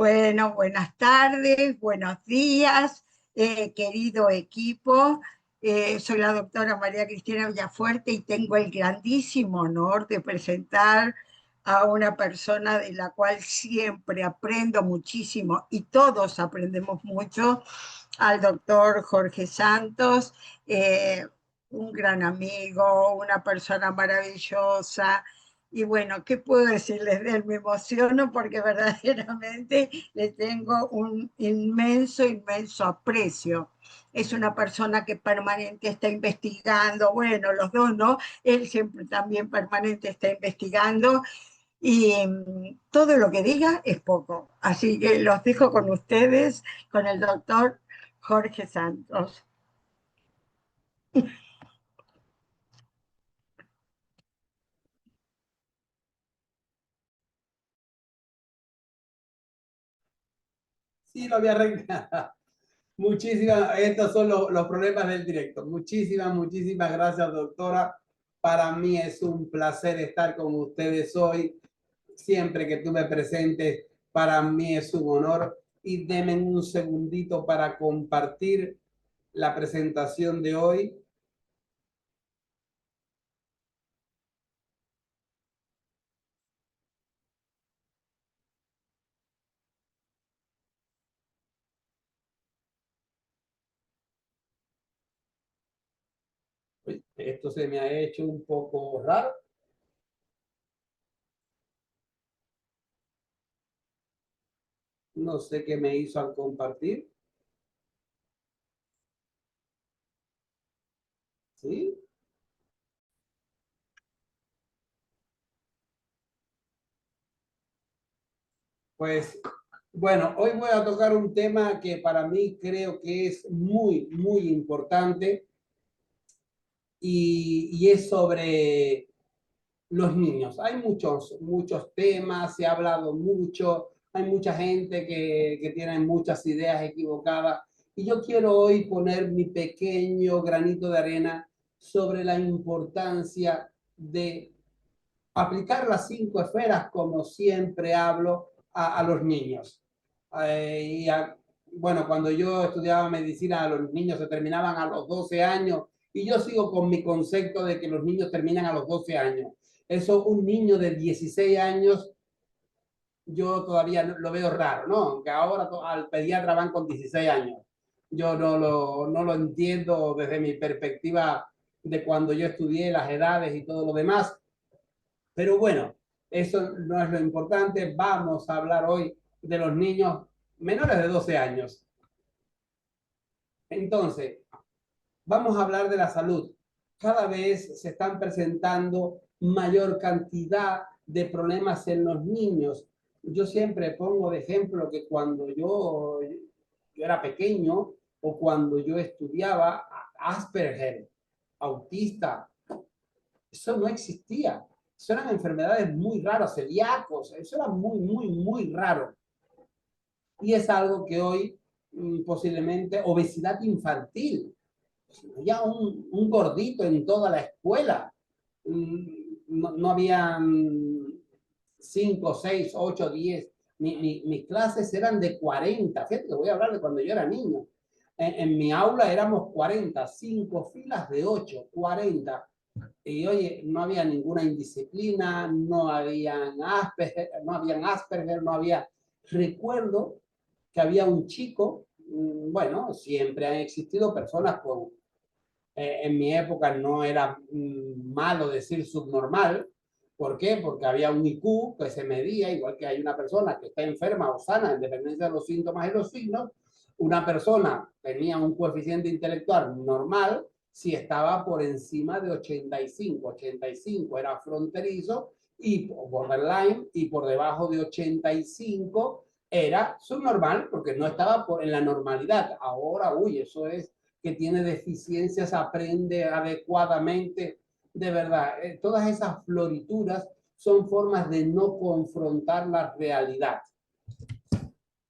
Bueno, buenas tardes, buenos días, querido equipo. Soy la doctora María Cristina Villafuerte y tengo el grandísimo honor de presentar a una persona de la cual siempre aprendo muchísimo y todos aprendemos mucho, al doctor Jorge Santos, un gran amigo, una persona maravillosa. Y bueno, ¿qué puedo decirles de él? Me emociono porque verdaderamente le tengo un inmenso, inmenso aprecio. Es una persona que permanente está investigando, bueno, los dos, ¿no? Él siempre también permanente está investigando y todo lo que diga es poco. Así que los dejo con ustedes, con el doctor Jorge Santos. Sí, lo había arreglado. Muchísimas, estos son los problemas del directo. Muchísimas gracias, doctora. Para mí es un placer estar con ustedes hoy. Siempre que tú me presentes, para mí es un honor. Y denme un segundito para compartir la presentación de hoy. Esto se me ha hecho un poco raro. No sé qué me hizo al compartir. ¿Sí? Pues bueno, hoy voy a tocar un tema que para mí creo que es muy importante y es sobre los niños. Hay muchos temas, se ha hablado mucho, hay mucha gente que tiene muchas ideas equivocadas y yo quiero hoy poner mi pequeño granito de arena sobre la importancia de aplicar las 5 esferas, como siempre hablo, a los niños. Eh, y a, bueno, cuando yo estudiaba medicina, los niños se terminaban a los 12 años y yo sigo con mi concepto de que los niños terminan a los 12 años. Eso, un niño de 16 años, yo todavía lo veo raro, ¿no? Aunque ahora al pediatra van con 16 años. Yo no lo entiendo desde mi perspectiva de cuando yo estudié las edades y todo lo demás. Pero bueno, eso no es lo importante. Vamos a hablar hoy de los niños menores de 12 años. Entonces, vamos a hablar de la salud. Cada vez se están presentando mayor cantidad de problemas en los niños. Yo siempre pongo de ejemplo que cuando yo era pequeño o cuando yo estudiaba Asperger, autista, eso no existía. Eso eran enfermedades muy raras, celíacos, eso era muy raro. Y es algo que hoy posiblemente obesidad infantil. Ya un gordito en toda la escuela. No había 5, 6, 8, 10. Mis clases eran de 40. Fíjate que voy a hablar de cuando yo era niño. En mi aula éramos 40, 5 filas de 8, 40. Y oye, no había ninguna indisciplina, no habían Asperger, no había. Recuerdo que había un chico, bueno, siempre han existido personas con, en mi época no era malo decir subnormal. ¿Por qué? Porque había un IQ que se medía, igual que hay una persona que está enferma o sana, en dependencia de los síntomas y los signos. Una persona tenía un coeficiente intelectual normal si estaba por encima de 85. 85 era fronterizo y borderline, y por debajo de 85 era subnormal porque no estaba en la normalidad. Ahora, uy, eso es que tiene deficiencias, aprende adecuadamente. De verdad, todas esas florituras son formas de no confrontar la realidad.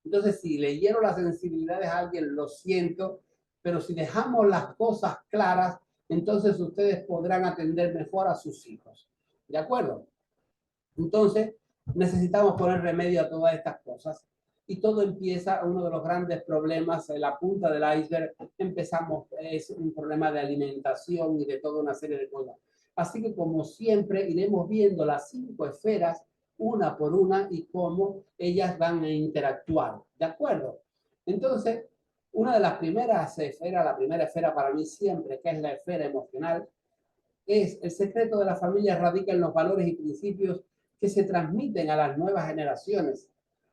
Entonces, si le hiero las sensibilidades a alguien, lo siento, pero si dejamos las cosas claras, entonces ustedes podrán atender mejor a sus hijos. ¿De acuerdo? Entonces, necesitamos poner remedio a todas estas cosas. y todo empieza, uno de los grandes problemas, en la punta del iceberg, empezamos, es un problema de alimentación y de toda una serie de cosas. Así que como siempre iremos viendo las 5 esferas una por una y cómo ellas van a interactuar, ¿de acuerdo? Entonces, una de las primeras esferas, la primera esfera para mí siempre, que es la esfera emocional, es el secreto de la familia radica en los valores y principios que se transmiten a las nuevas generaciones.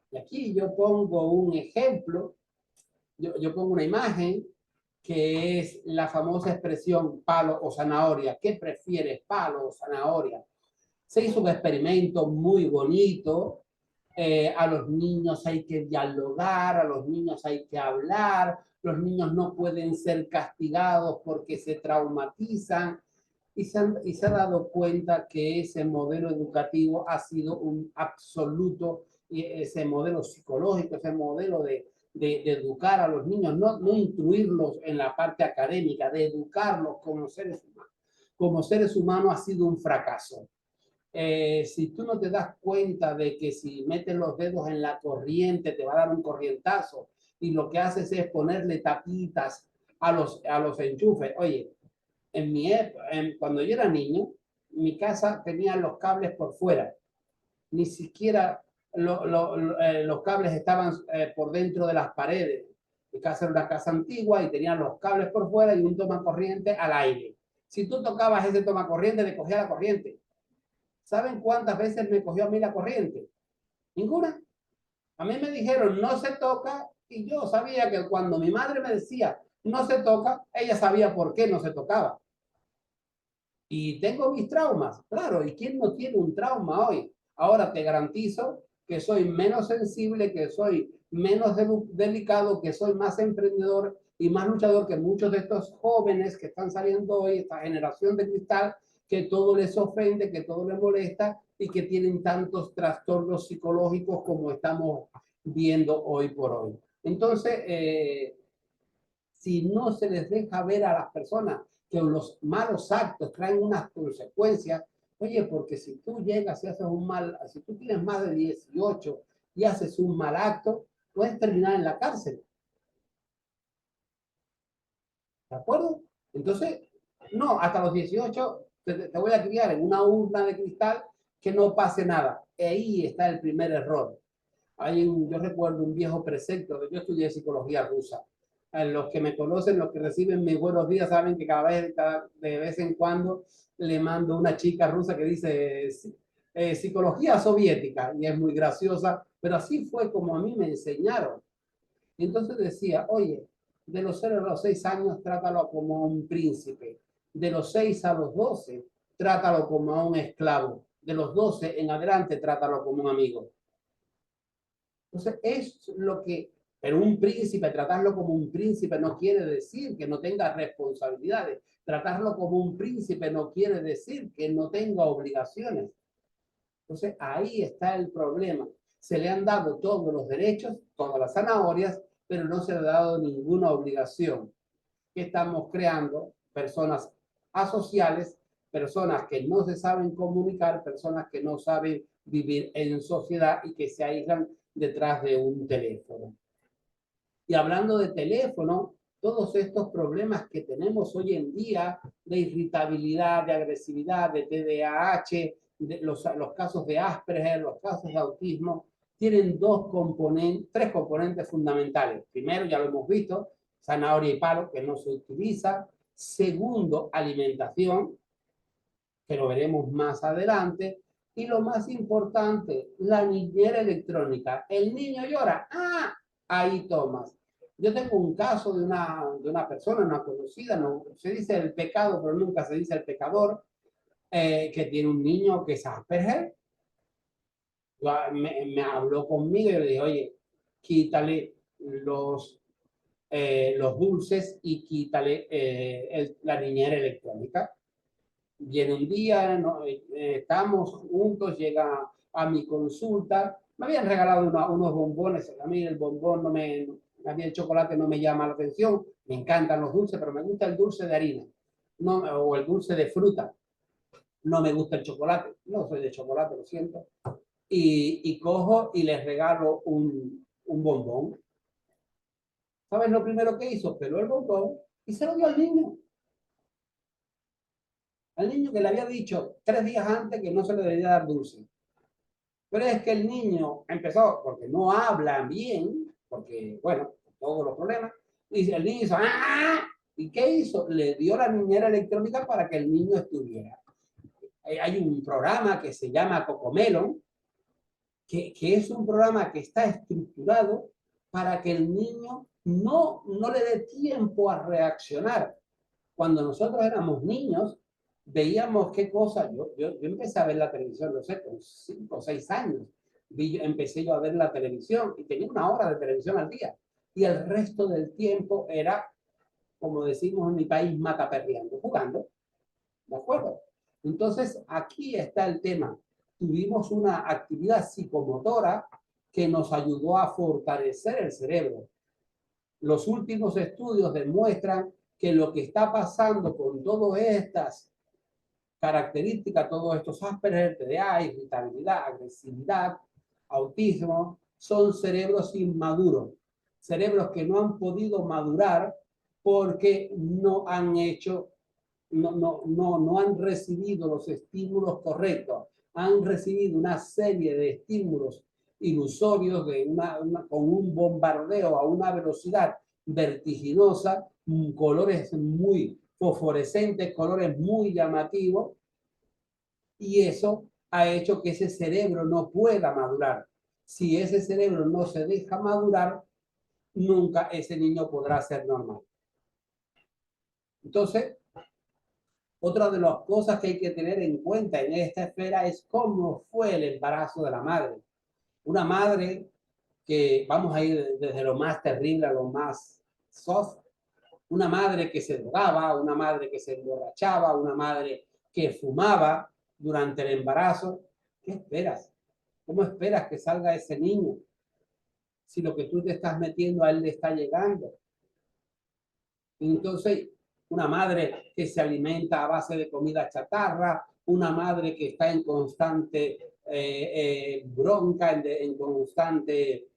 Y aquí yo pongo un ejemplo, yo pongo una imagen que es la famosa expresión palo o zanahoria. ¿Qué prefieres, palo o zanahoria? Se hizo un experimento muy bonito. A los niños hay que dialogar, a los niños hay que hablar, los niños no pueden ser castigados porque se traumatizan. Y se ha dado cuenta que ese modelo educativo ha sido un absoluto, ese modelo psicológico, ese modelo de educar a los niños, no instruirlos en la parte académica, de educarlos como seres humanos. Como seres humanos ha sido un fracaso. Si tú no te das cuenta de que si metes los dedos en la corriente te va a dar un corrientazo y lo que haces es ponerle tapitas a los enchufes. Oye, cuando yo era niño, mi casa tenía los cables por fuera. Ni siquiera los cables estaban por dentro de las paredes. Mi casa era una casa antigua y tenía los cables por fuera y un tomacorriente al aire. Si tú tocabas ese tomacorriente, le cogía la corriente. ¿Saben cuántas veces me cogió a mí la corriente? Ninguna. A mí me dijeron, no se toca, y yo sabía que cuando mi madre me decía, no se toca, ella sabía por qué no se tocaba. Y tengo mis traumas, claro, ¿y quién no tiene un trauma hoy? Ahora te garantizo que soy menos sensible, que soy menos delicado, que soy más emprendedor y más luchador que muchos de estos jóvenes que están saliendo hoy, esta generación de cristal, que todo les ofende, que todo les molesta y que tienen tantos trastornos psicológicos como estamos viendo hoy por hoy. Entonces, si no se les deja ver a las personas que los malos actos traen unas consecuencias, oye, porque si tú llegas y haces un mal, si tú tienes más de 18 y haces un mal acto, puedes terminar en la cárcel. ¿De acuerdo? Entonces, no, hasta los 18 te voy a criar en una urna de cristal que no pase nada. Ahí está el primer error. Yo recuerdo un viejo precepto, yo estudié psicología rusa. Los que me conocen, los que reciben mis buenos días, saben que de vez en cuando le mando una chica rusa que dice psicología soviética y es muy graciosa, pero así fue como a mí me enseñaron. Y entonces decía, oye, de los 0 a los 6 años trátalo como un príncipe, de los 6 a los 12 trátalo como a un esclavo, de los 12 en adelante trátalo como un amigo. Entonces, es lo que, pero un príncipe, tratarlo como un príncipe no quiere decir que no tenga responsabilidades. Tratarlo como un príncipe no quiere decir que no tenga obligaciones. Entonces, ahí está el problema. Se le han dado todos los derechos, todas las zanahorias, pero no se le ha dado ninguna obligación. ¿Qué estamos creando? Personas asociales, personas que no se saben comunicar, personas que no saben vivir en sociedad y que se aíslan detrás de un teléfono. Y hablando de teléfono, todos estos problemas que tenemos hoy en día de irritabilidad, de agresividad, de TDAH, de los casos de Asperger, los casos de autismo, tienen tres componentes fundamentales. Primero, ya lo hemos visto, zanahoria y palo, que no se utiliza. Segundo, alimentación, que lo veremos más adelante. Y lo más importante, la niñera electrónica. El niño llora, ahí tomas. Yo tengo un caso de una persona, una conocida, no se dice el pecado, pero nunca se dice el pecador, que tiene un niño que es Asperger. Me habló conmigo y yo le dije, oye, quítale los dulces y quítale la niñera electrónica. Viene un día, estamos juntos, llega a mi consulta, me habían regalado unos bombones, a mí el bombón a mí el chocolate no me llama la atención, me encantan los dulces, pero me gusta el dulce de harina, no, o el dulce de fruta, no me gusta el chocolate, no soy de chocolate, lo siento, y cojo y les regalo un un bombón. ¿Sabes lo primero que hizo? Peló el bombón y se lo dio al niño. Al niño que le había dicho 3 días antes que no se le debía dar dulce. Pero es que el niño empezó, porque no habla bien, porque, bueno, todos los problemas, y el niño hizo, ¡ah! ¿Y qué hizo? Le dio la niñera electrónica para que el niño estuviera. Hay un programa que se llama Cocomelon, que es un programa que está estructurado para que el niño no le dé tiempo a reaccionar. Cuando nosotros éramos niños, veíamos qué cosas. Yo empecé a ver la televisión, no sé, con 5 o 6 años. Empecé yo a ver la televisión y tenía 1 hora de televisión al día. Y el resto del tiempo era, como decimos en mi país, mataperreando, jugando. ¿De acuerdo? Entonces, aquí está el tema. Tuvimos una actividad psicomotora que nos ayudó a fortalecer el cerebro. Los últimos estudios demuestran que lo que está pasando con todas estas características, todos estos Asperger, TDA, irritabilidad, agresividad, autismo, son cerebros inmaduros, cerebros que no han podido madurar porque no han hecho, no han recibido los estímulos correctos, han recibido una serie de estímulos ilusorios con un bombardeo a una velocidad vertiginosa, colores muy fosforescentes, colores muy llamativos, y eso ha hecho que ese cerebro no pueda madurar. Si ese cerebro no se deja madurar, nunca ese niño podrá ser normal. Entonces, otra de las cosas que hay que tener en cuenta en esta esfera es cómo fue el embarazo de la madre. Una madre que, vamos a ir desde lo más terrible a lo más soft, una madre que se drogaba, una madre que se emborrachaba, una madre que fumaba durante el embarazo. ¿Qué esperas? ¿Cómo esperas que salga ese niño si lo que tú te estás metiendo a él le está llegando? Entonces, una madre que se alimenta a base de comida chatarra, una madre que está en constante bronca, en constante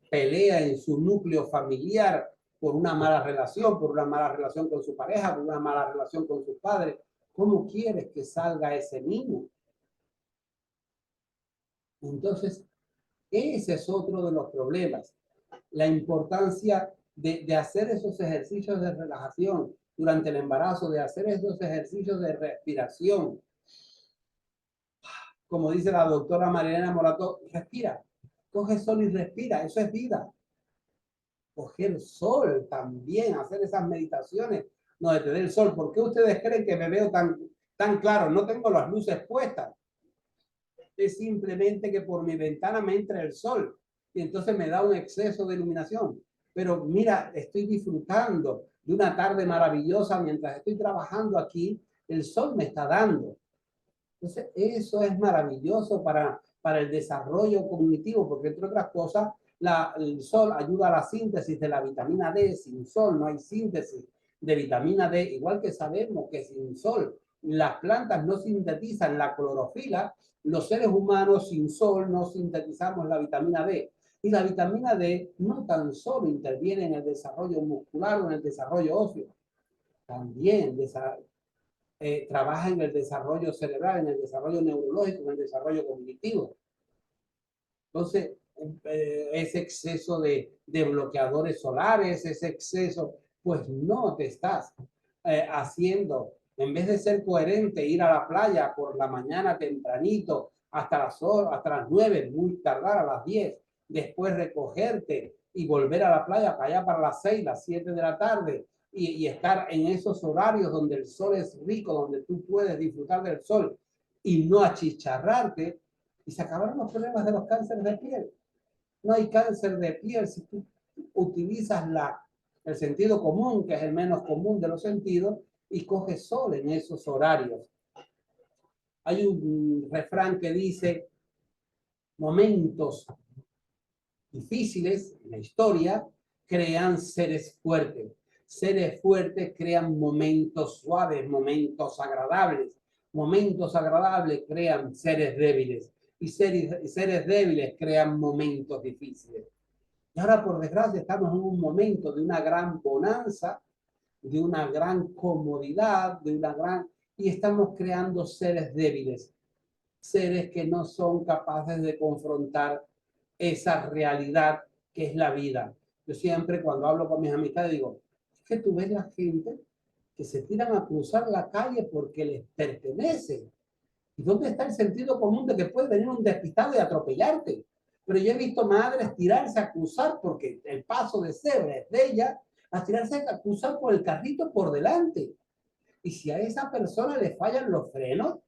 pelea en su núcleo familiar por una mala relación con su pareja, por una mala relación con sus padres. ¿Cómo quieres que salga ese niño? Entonces, ese es otro de los problemas. La importancia de hacer esos ejercicios de relajación durante el embarazo, de hacer esos ejercicios de respiración. Como dice la doctora Marilena Morató, respira, coge sol y respira, eso es vida. Coger sol también, hacer esas meditaciones donde te dé el sol. ¿Por qué ustedes creen que me veo tan claro? No tengo las luces puestas. Es simplemente que por mi ventana me entra el sol y entonces me da un exceso de iluminación. Pero mira, estoy disfrutando de una tarde maravillosa mientras estoy trabajando aquí, el sol me está dando. Entonces, eso es maravilloso para el desarrollo cognitivo, porque entre otras cosas, el sol ayuda a la síntesis de la vitamina D. Sin sol no hay síntesis de vitamina D, igual que sabemos que sin sol las plantas no sintetizan la clorofila, los seres humanos sin sol no sintetizamos la vitamina D. Y la vitamina D no tan solo interviene en el desarrollo muscular o en el desarrollo óseo, también trabaja en el desarrollo cerebral, en el desarrollo neurológico, en el desarrollo cognitivo. Entonces, ese exceso de bloqueadores solares, ese exceso, pues no te estás haciendo, en vez de ser coherente, ir a la playa por la mañana tempranito, hasta las 9, muy tardar a las 10, después recogerte y volver a la playa para allá para las 6, las 7 de la tarde, y estar en esos horarios donde el sol es rico, donde tú puedes disfrutar del sol y no achicharrarte, y se acabaron los problemas de los cánceres de piel. No hay cáncer de piel si tú utilizas el sentido común, que es el menos común de los sentidos, y coges sol en esos horarios. Hay un refrán que dice, momentos difíciles en la historia crean seres fuertes. Seres fuertes crean momentos suaves, momentos agradables. Momentos agradables crean seres débiles. y seres débiles crean momentos difíciles. Y ahora, por desgracia, estamos en un momento de una gran bonanza, de una gran comodidad, y estamos creando seres débiles, seres que no son capaces de confrontar esa realidad que es la vida. Yo siempre cuando hablo con mis amistades digo, es que tú ves la gente que se tiran a cruzar la calle porque les pertenece. ¿Y dónde está el sentido común de que puede venir un despistado y atropellarte? Pero yo he visto madres tirarse a cruzar porque el paso de cebra es de ella, a tirarse a cruzar por el carrito por delante. Y si a esa persona le fallan los frenos,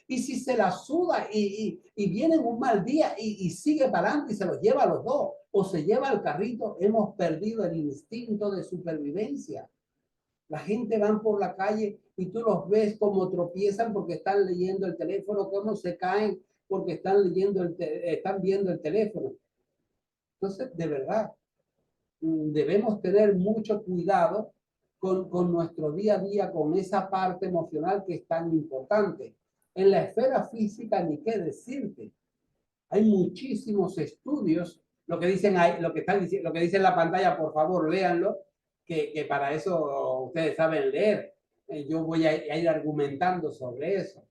y si se la suda y viene en un mal día y sigue para adelante y se los lleva a los dos, o se lleva al carrito, hemos perdido el instinto de supervivencia. La gente van por la calle y tú los ves como tropiezan porque están leyendo el teléfono, cómo se caen porque están viendo el teléfono. Entonces, de verdad, debemos tener mucho cuidado con nuestro día a día, con esa parte emocional que es tan importante. En la esfera física, ni qué decirte. Hay muchísimos estudios, lo que dicen ahí, lo que dice en la pantalla, por favor, léanlo, que para eso ustedes saben leer. Yo voy a ir argumentando sobre eso.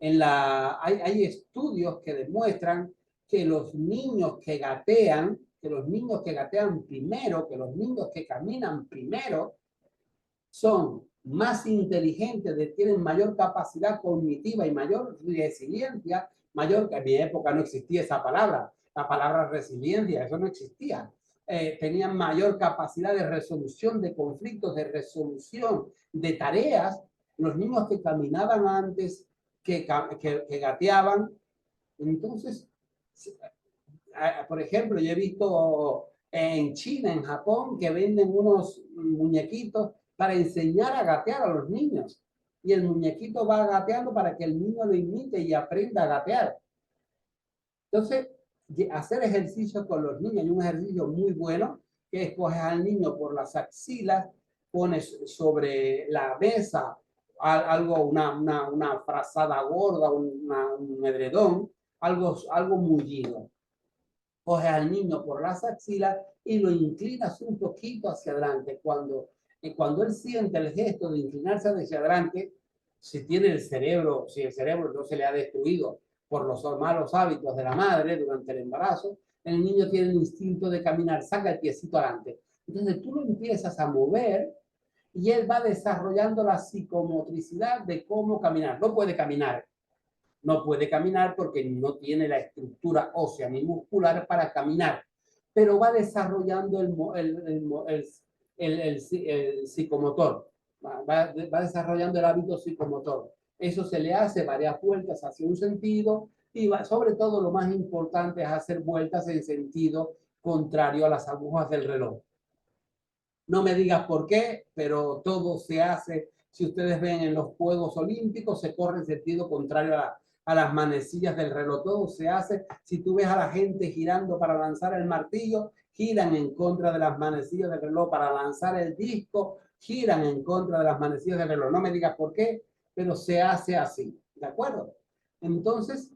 Hay estudios que demuestran que los niños que gatean, primero, que los niños que caminan primero, son más inteligentes, tienen mayor capacidad cognitiva y mayor resiliencia, mayor, que en mi época no existía esa palabra, la palabra resiliencia, eso no existía. Tenían mayor capacidad de resolución de conflictos, de resolución de tareas, los niños que caminaban antes, que gateaban. Entonces, por ejemplo, yo he visto en China, en Japón, que venden unos muñequitos para enseñar a gatear a los niños. Y el muñequito va gateando para que el niño lo imite y aprenda a gatear. Entonces, hacer ejercicio con los niños, hay un ejercicio muy bueno, que es coger al niño por las axilas, pones sobre la mesa algo, una frazada gorda, un edredón, algo mullido. Coges al niño por las axilas y lo inclinas un poquito hacia adelante. Cuando él siente el gesto de inclinarse hacia adelante, si el cerebro no se le ha destruido por los malos hábitos de la madre durante el embarazo, el niño tiene el instinto de caminar, saca el piecito adelante. Entonces tú lo empiezas a mover y él va desarrollando la psicomotricidad de cómo caminar. No puede caminar porque no tiene la estructura ósea ni muscular para caminar, pero va desarrollando el psicomotor, va desarrollando el hábito psicomotor. Eso se le hace varias vueltas hacia un sentido y sobre todo lo más importante es hacer vueltas en sentido contrario a las agujas del reloj. No me digas por qué, pero todo se hace. Si ustedes ven en los Juegos Olímpicos, se corre en sentido contrario a las manecillas del reloj. Todo se hace. Si tú ves a la gente girando para lanzar el martillo, giran en contra de las manecillas del reloj. Para lanzar el disco, giran en contra de las manecillas del reloj. No me digas por qué, pero se hace así. ¿De acuerdo? Entonces,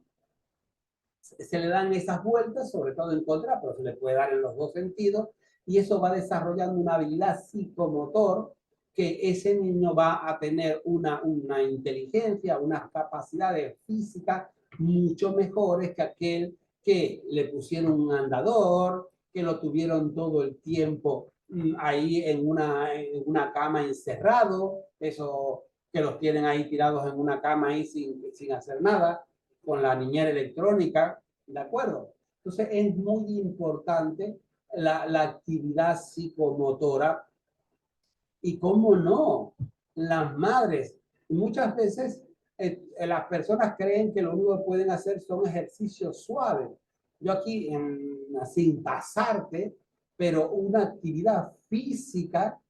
se le dan esas vueltas, sobre todo en contra, pero se le puede dar en los dos sentidos, y eso va desarrollando una habilidad psicomotor que ese niño va a tener una inteligencia, unas capacidades físicas mucho mejores que aquel que le pusieron un andador, que lo tuvieron todo el tiempo ahí en una cama encerrado, eso que los tienen ahí tirados en una cama ahí sin hacer nada, con la niñera electrónica, ¿de acuerdo? Entonces es muy importante la actividad psicomotora y cómo no, las madres. Muchas veces las personas creen que lo único que pueden hacer son ejercicios suaves. Yo aquí, sin pasarte, pero una actividad física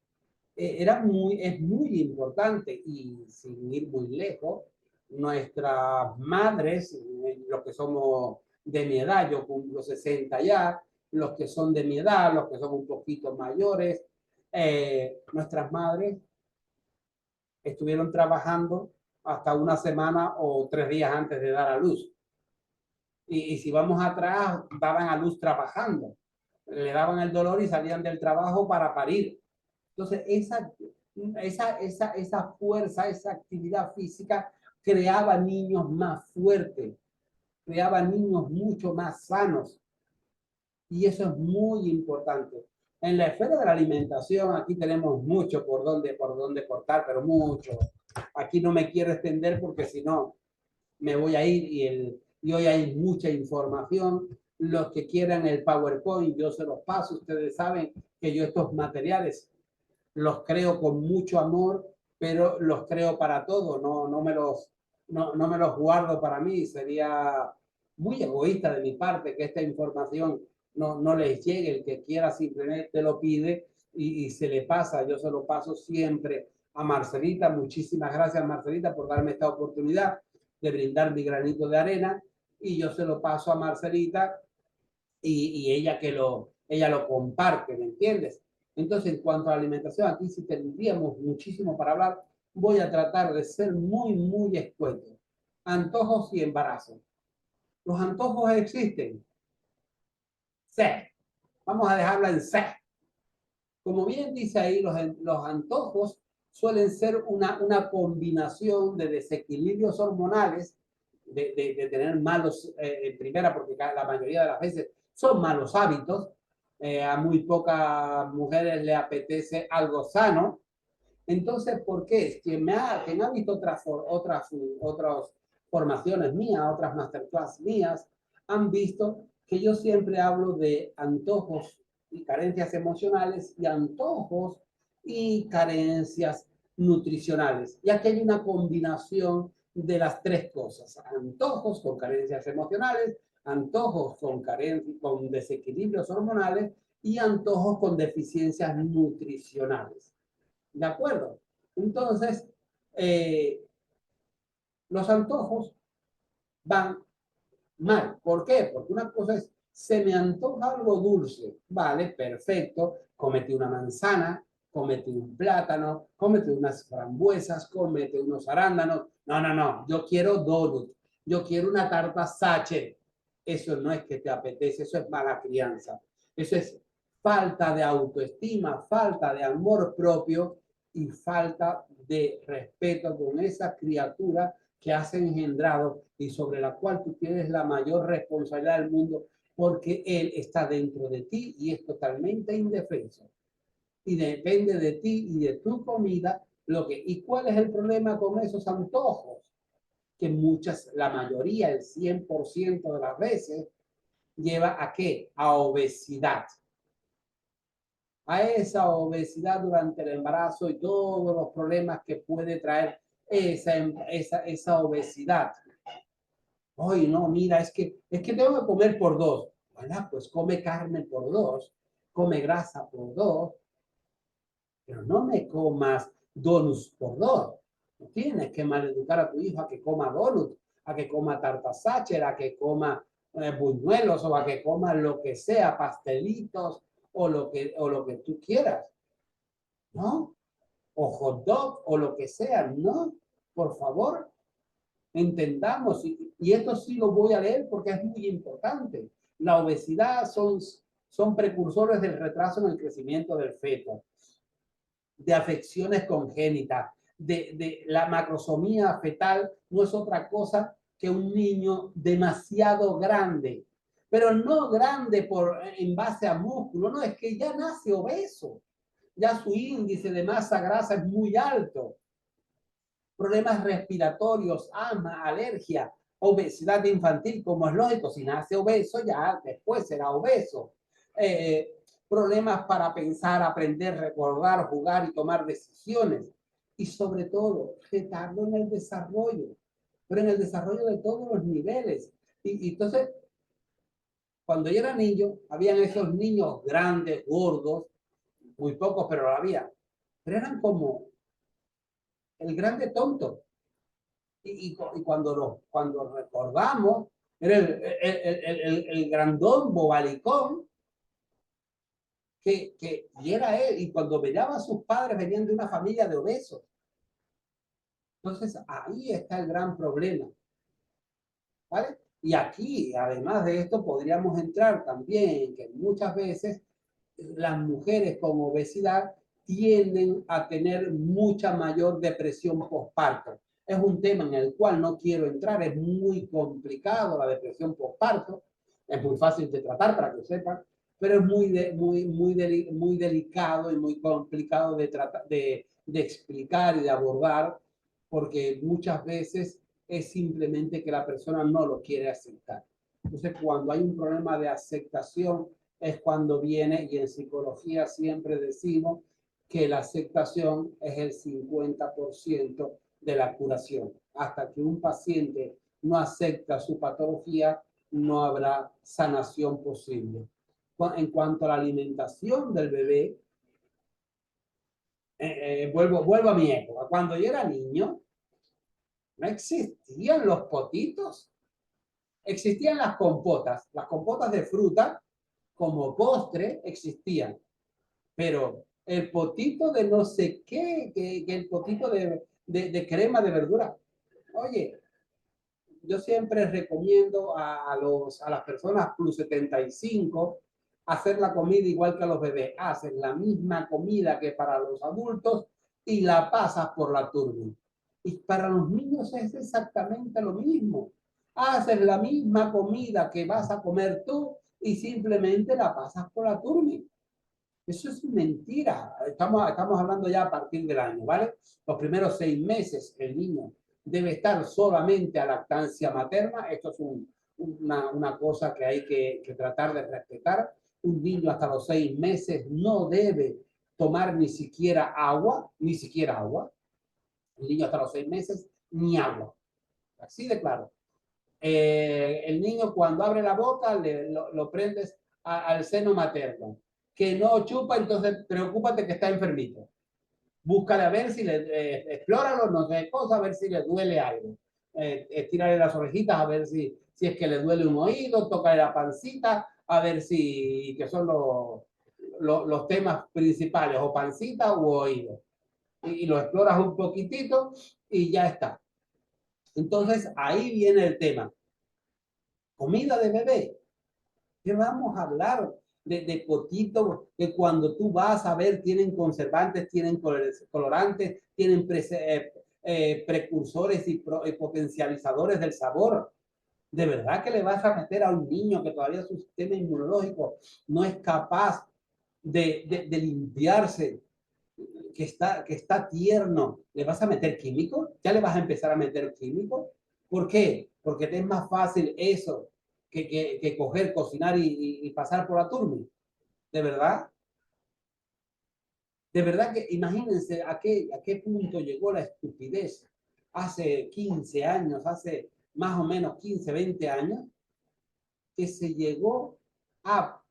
es muy importante y sin ir muy lejos, nuestras madres, los que somos de mi edad, yo cumplo 60 ya, los que son de mi edad, los que son un poquito mayores, nuestras madres estuvieron trabajando hasta una semana o 3 días antes de dar a luz. Y si vamos atrás, daban a luz trabajando. Le daban el dolor y salían del trabajo para parir. Entonces, esa fuerza, esa actividad física creaba niños más fuertes, creaba niños mucho más sanos. Y eso es muy importante. En la esfera de la alimentación, aquí tenemos mucho por dónde cortar, pero mucho. Aquí no me quiero extender porque si no, me voy a ir y hoy hay mucha información. Los que quieran el PowerPoint, yo se los paso. Ustedes saben que yo estos materiales los creo con mucho amor, pero los creo para todo. No me los guardo para mí. Sería muy egoísta de mi parte que esta información no les llegue. El que quiera simplemente lo pide y se le pasa. Yo se lo paso siempre a Marcelita. Muchísimas gracias, Marcelita, por darme esta oportunidad de brindar mi granito de arena, y yo se lo paso a Marcelita y ella lo comparte, ¿me entiendes? Entonces, en cuanto a la alimentación, aquí sí tendríamos muchísimo para hablar. Voy a tratar de ser muy escueto. Antojos y embarazos. ¿Los antojos existen? Sí. Vamos a dejarla en sí. Como bien dice ahí, los antojos suelen ser una combinación de desequilibrios hormonales, de tener malos, en primera, porque la mayoría de las veces son malos hábitos. A muy pocas mujeres le apetece algo sano. Entonces, ¿por qué? Quien ha visto otras formaciones mías, otras masterclass mías, han visto que yo siempre hablo de antojos y carencias emocionales y antojos y carencias nutricionales. Y aquí hay una combinación de las tres cosas: antojos con carencias emocionales, antojos con desequilibrios hormonales y antojos con deficiencias nutricionales. ¿De acuerdo? Entonces, eh, los antojos van mal. ¿Por qué? Porque una cosa es, se me antoja algo dulce. Vale, perfecto. Cómete una manzana, cómete un plátano, cómete unas frambuesas, cómete unos arándanos. No. Yo quiero donut. Yo quiero una tarta Sacher. Eso no es que te apetece, eso es mala crianza. Eso es falta de autoestima, falta de amor propio y falta de respeto con esa criatura que has engendrado y sobre la cual tú tienes la mayor responsabilidad del mundo, porque él está dentro de ti y es totalmente indefenso. Y depende de ti y de tu comida. ¿Y cuál es el problema con esos antojos? Que la mayoría, el 100% de las veces, lleva ¿a qué? A obesidad. A esa obesidad durante el embarazo y todos los problemas que puede traer esa obesidad. Hoy no, mira, es que tengo que comer por dos. Bueno, pues come carne por dos, come grasa por dos, pero no me comas donuts por dos. No tienes que maleducar a tu hijo a que coma donuts, a que coma tarta Sacher, a que coma buñuelos o a que coma lo que sea, pastelitos o lo que tú quieras, ¿no? O hot dog o lo que sea, ¿no? Por favor, entendamos, y esto sí lo voy a leer porque es muy importante. La obesidad son precursores del retraso en el crecimiento del feto, de afecciones congénitas, de la macrosomía fetal. No es otra cosa que un niño demasiado grande, pero no grande en base a músculo, no, es que ya nace obeso, ya su índice de masa grasa es muy alto. Problemas respiratorios, asma, alergia, obesidad infantil, como es lógico, si nace obeso, ya después será obeso. Problemas para pensar, aprender, recordar, jugar y tomar decisiones. Y sobre todo, retardo en el desarrollo, pero en el desarrollo de todos los niveles. Y entonces, cuando yo era niño, habían esos niños grandes, gordos, muy pocos, pero lo había. Pero eran como el grande tonto. Y cuando recordamos, era el grandón bobalicón y era él. Y cuando veíamos a sus padres, venían de una familia de obesos. Entonces, ahí está el gran problema. ¿Vale? Y aquí, además de esto, podríamos entrar también en que muchas veces las mujeres con obesidad tienden a tener mucha mayor depresión postparto. Es un tema en el cual no quiero entrar, es muy complicado la depresión postparto, es muy fácil de tratar para que sepan, pero es muy delicado y muy complicado de explicar y de abordar, porque muchas veces es simplemente que la persona no lo quiere aceptar. Entonces, cuando hay un problema de aceptación, es cuando viene, y en psicología siempre decimos que la aceptación es el 50% de la curación. Hasta que un paciente no acepta su patología, no habrá sanación posible. En cuanto a la alimentación del bebé, vuelvo a mi época. Cuando yo era niño, no existían los potitos. Existían las compotas de fruta como postre existían, pero el potito de no sé qué, que el potito de crema de verdura. Oye, yo siempre recomiendo a las personas plus 75 hacer la comida igual que a los bebés. Hacen la misma comida que para los adultos y la pasas por la turbi. Y para los niños es exactamente lo mismo. Haces la misma comida que vas a comer tú y simplemente la pasas por la turbi. Eso es mentira. Estamos hablando ya a partir del año, ¿vale? Los primeros 6 meses el niño debe estar solamente a lactancia materna. Esto es una cosa que hay que tratar de respetar. Un niño hasta los 6 meses no debe tomar ni siquiera agua, ni siquiera agua. Un niño hasta los 6 meses, ni agua. Así de claro. El niño cuando abre la boca lo prendes al seno materno. Que no chupa, entonces preocúpate que está enfermito. Búscale a ver si explóralo, no sé cosa, a ver si le duele algo. Estírale las orejitas a ver si es que le duele un oído, tócale la pancita, a ver si, que son los temas principales, o pancita u oído. Y lo exploras un poquitito y ya está. Entonces ahí viene el tema. Comida de bebé. ¿Qué vamos a hablar de potitos que cuando tú vas a ver tienen conservantes, tienen colorantes, tienen precursores y potencializadores del sabor? ¿De verdad que le vas a meter a un niño que todavía su sistema inmunológico no es capaz de limpiarse, que está tierno, le vas a meter químicos? ¿Ya le vas a empezar a meter químicos? ¿Por qué? Porque te es más fácil eso que coger, cocinar y pasar por la turmi. ¿De verdad? De verdad que imagínense a qué punto llegó la estupidez hace 15 años, hace más o menos 15, 20 años, que se llegó a,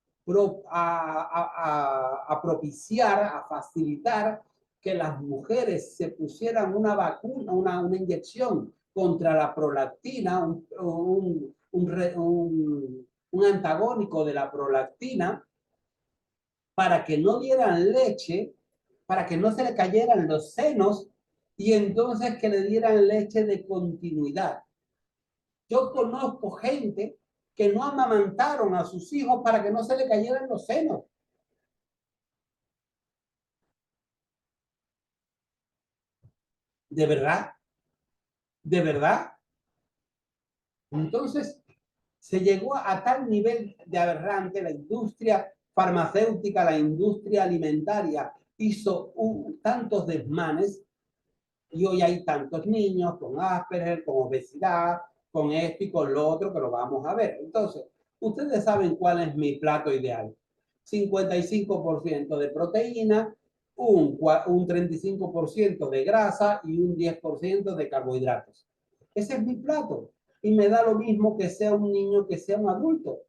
a propiciar, a facilitar que las mujeres se pusieran una vacuna, una inyección contra la prolactina, un antagónico de la prolactina, para que no dieran leche, para que no se le cayeran los senos y entonces que le dieran leche de continuidad. Yo conozco gente que no amamantaron a sus hijos para que no se le cayeran los senos. ¿De verdad? ¿De verdad? Entonces, se llegó a tal nivel de aberrante, la industria farmacéutica, la industria alimentaria hizo tantos desmanes y hoy hay tantos niños con Asperger, con obesidad, con esto y con lo otro que lo vamos a ver. Entonces, ustedes saben cuál es mi plato ideal. 55% de proteína, un 35% de grasa y un 10% de carbohidratos. Ese es mi plato. Y me da lo mismo que sea un niño que sea un adulto.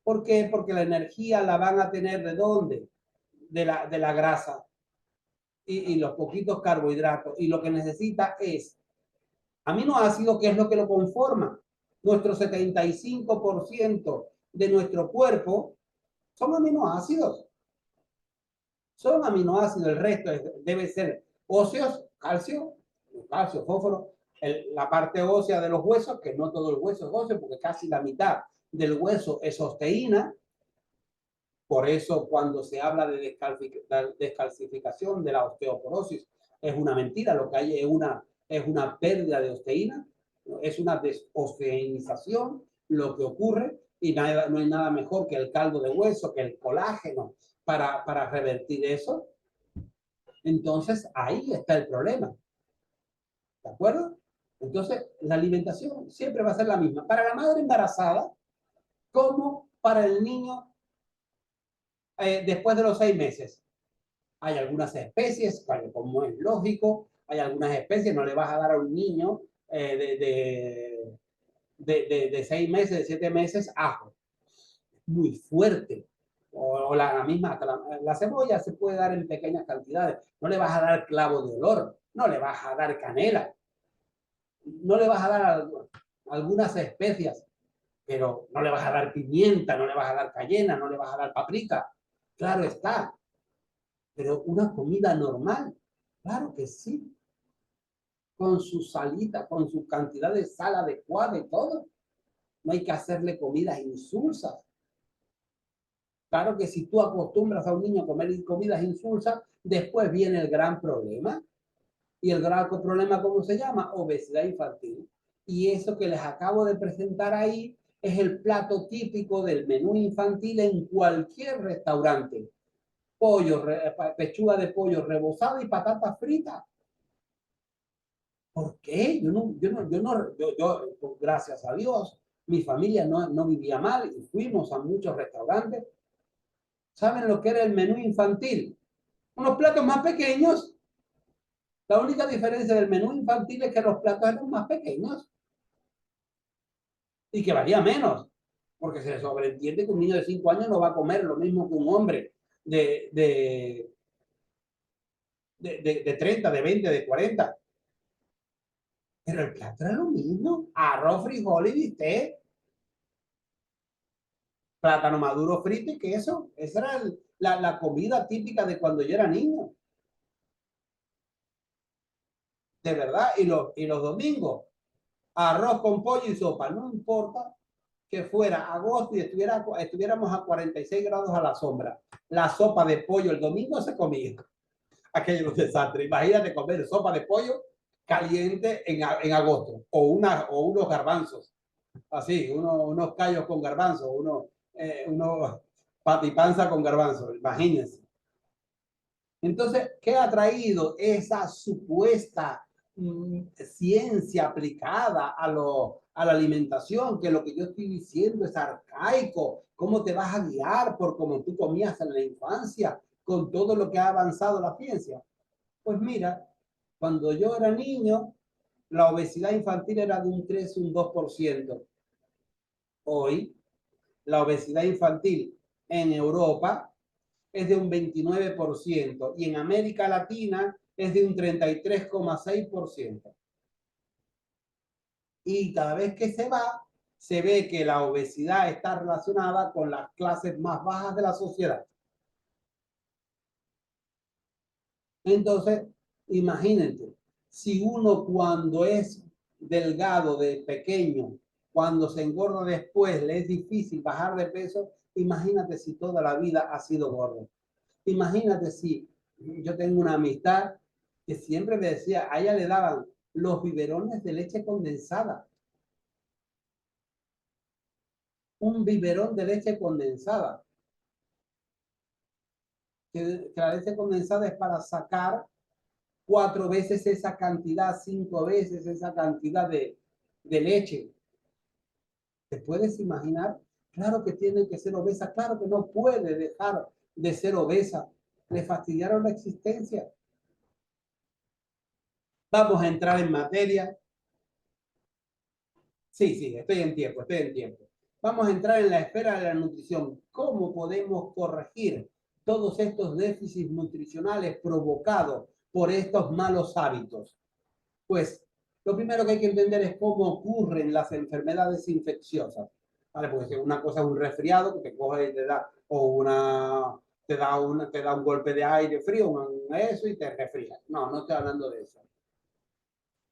¿Por qué? Porque la energía la van a tener ¿de dónde? De la grasa y los poquitos carbohidratos. Y lo que necesita es aminoácidos, que es lo que lo conforma. Nuestro 75% de nuestro cuerpo son aminoácidos. Son aminoácidos, el resto debe ser óseos, calcio, fósforo, la parte ósea de los huesos, que no todo el hueso es óseo, porque casi la mitad del hueso es osteína. Por eso cuando se habla de descalcificación de la osteoporosis, es una mentira, lo que hay es una pérdida de osteína, es una desosteinización lo que ocurre, y nada, no hay nada mejor que el caldo de hueso, que el colágeno para revertir eso. Entonces ahí está el problema, ¿de acuerdo? Entonces la alimentación siempre va a ser la misma para la madre embarazada como para el niño después de los 6 meses. Hay algunas especies, como es lógico, hay algunas especies, no le vas a dar a un niño de 6 meses, de 7 meses, ajo. Muy fuerte. O la misma, la cebolla se puede dar en pequeñas cantidades. No le vas a dar clavo de olor, no le vas a dar canela, no le vas a dar algunas especias, pero no le vas a dar pimienta, no le vas a dar cayena, no le vas a dar paprika. Claro está. Pero una comida normal, claro que sí, con su salita, con su cantidad de sal adecuada y todo. No hay que hacerle comidas insulsas. Claro que si tú acostumbras a un niño a comer comidas insulsas, después viene el gran problema. Y el gran problema, ¿cómo se llama? Obesidad infantil. Y eso que les acabo de presentar ahí es el plato típico del menú infantil en cualquier restaurante. Pollo, pechuga de pollo rebozada y patatas fritas. ¿Por qué? Pues, gracias a Dios, mi familia no vivía mal y fuimos a muchos restaurantes. ¿Saben lo que era el menú infantil? Unos platos más pequeños. La única diferencia del menú infantil es que los platos eran más pequeños y que valía menos, porque se sobreentiende que un niño de 5 años no va a comer lo mismo que un hombre de, de, de 30, de 20, de 40. Pero el plato era lo mismo: arroz, frijol y bistec, plátano maduro frito y queso. Esa era la comida típica de cuando yo era niño. De verdad. Y los domingos, arroz con pollo y sopa. No importa que fuera agosto y estuviéramos a 46 grados a la sombra. La sopa de pollo el domingo se comía. Aquello es un desastre. Imagínate comer sopa de pollo caliente en agosto. O unos garbanzos. Así, unos callos con garbanzos, unos patipanza con garbanzos, imagínense. Entonces, ¿qué ha traído esa supuesta ciencia aplicada a la alimentación? Que lo que yo estoy diciendo es arcaico. ¿Cómo te vas a guiar por cómo tú comías en la infancia con todo lo que ha avanzado la ciencia? Pues mira, cuando yo era niño, la obesidad infantil era de un 3, un 2%. Hoy, la obesidad infantil en Europa es de un 29% y en América Latina es de un 33,6%. Y cada vez que se va, se ve que la obesidad está relacionada con las clases más bajas de la sociedad. Entonces, imagínate, si uno cuando es delgado de pequeño, cuando se engorda después, le es difícil bajar de peso, imagínate si toda la vida ha sido gordo. Imagínate si yo tengo una amistad que siempre me decía, a ella le daban los biberones de leche condensada. Un biberón de leche condensada. Que la leche condensada es para sacar 4 veces esa cantidad, 5 veces esa cantidad de leche. ¿Te puedes imaginar? Claro que tiene que ser obesa, claro que no puede dejar de ser obesa. Le fastidiaron la existencia. Vamos a entrar en materia. Sí, estoy en tiempo. Vamos a entrar en la esfera de la nutrición. ¿Cómo podemos corregir todos estos déficits nutricionales provocados por estos malos hábitos? Pues lo primero que hay que entender es cómo ocurren las enfermedades infecciosas. ¿Vale? Porque una cosa es un resfriado que te coge y te da, te da un golpe de aire frío, eso y te resfrías. No estoy hablando de eso.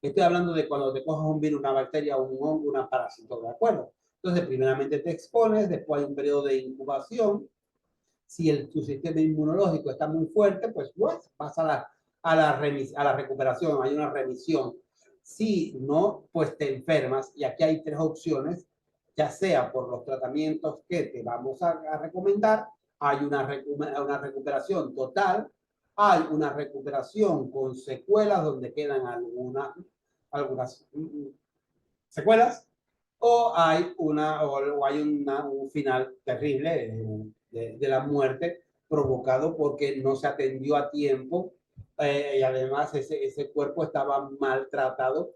Estoy hablando de cuando te cojas un virus, una bacteria, un hongo, una parásito, ¿de acuerdo? Entonces, primeramente te expones, después hay un periodo de incubación. Si tu sistema inmunológico está muy fuerte, pues pasa a la recuperación, hay una remisión. Si no, pues te enfermas. Y aquí hay tres opciones, ya sea por los tratamientos que te vamos a recomendar, hay una recuperación total, hay una recuperación con secuelas donde quedan algunas secuelas, o hay un final terrible de la muerte provocado porque no se atendió a tiempo, y además ese cuerpo estaba maltratado